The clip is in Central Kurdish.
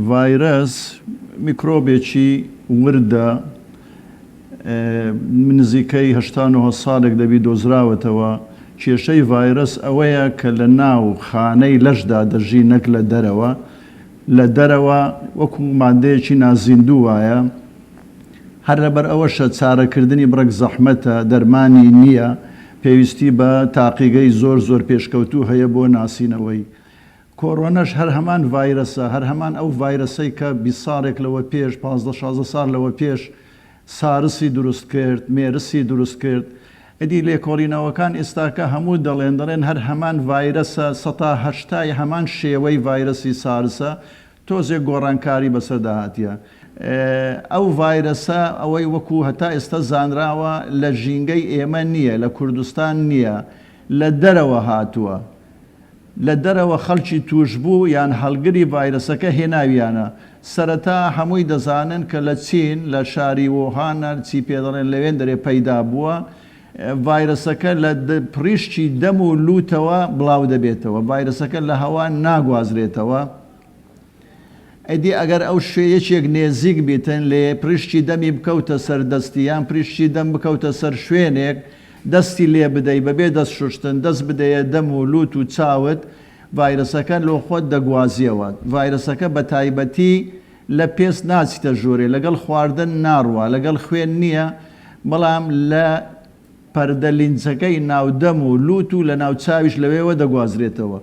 ڤایرەس میکرۆبێکی وردە نزیکەی 89 ساڵێک دەبی دۆزراوەتەوە. کێشەی ڤایرەس ئەوەیە کە لە ناو خانەی لەشدا دەژی نەک لە دەرەوە. لە دەرەوە وەکو مادەیەکی نازیندوو وایە. هەر لەبەر ئەوەشە چارەکردنی بڕێک زەحمەتە، دەرمانی نییە، پێویستی بە تاقیگەی زۆر پێشکەوتوو هەیە بۆ ناسینەوەی. کۆڕۆنەش هەر هەمان ڤایرەسە، هەر هەمان ئەو ڤایرەسەی کە 20 ساڵێک لەوە پێش 15-16 ساڵ لەوە پێش سارسی دروست کرد، مێرسی دروست کرد. ئەدی لێکۆڵینەوەکان ئێستاکە هەموو دەڵێن هەر هەمان ڤایرەسە 180 هەمان شێوەی ڤایرەسی سارسە، تۆزێک گۆڕانکاری بەسەردا هاتیە. ئەو ڤایرەسە ئەوەی وەکو هەتا ئێستا زانراوە لە ژینگەی ئێمە نییە، لە کوردستان نییە، لە دەرەوە هاتووە. لە دەرەوە خەڵکی توش بوو یان هەڵگری ڤایرەسەکە هێناویانە. سەرەتا هەمووی دەزانن کە لە چین لە شاری وۆهانە چی پێدەڵێن لەوێن دەرێ پەیدا بووە. ڤایرەسەکە لە پڕیشتی دەم و لوتەوە بڵاو دەبێتەوە، ڤایرەسەکە لە هەوا ناگوازرێتەوە. ئەدی ئەگەر ئەو شوێیەکێک نێزیک بیتن لێ پرشتی دەمی بکەوتە سەر دەستیان پرشتی دەم بکەوتە سەر شوێنێک دەستی لێ بدەی بەبێ دەست شوشتن دەست بدەیە دەم و لوت و چاوت ڤایرەسەکە لۆ خۆت دەگوازیەوە. ڤایرەسەکە بە تایبەتی لە پێست ناچیتە ژوورێ، لەگەڵ خواردن ناڕوە، لەگەڵ خوێن نییە، بەڵام لە پەردە لینجەکەی ناودەم و لوت و لە ناو چاویش لەوێوە دەگوازرێتەوە.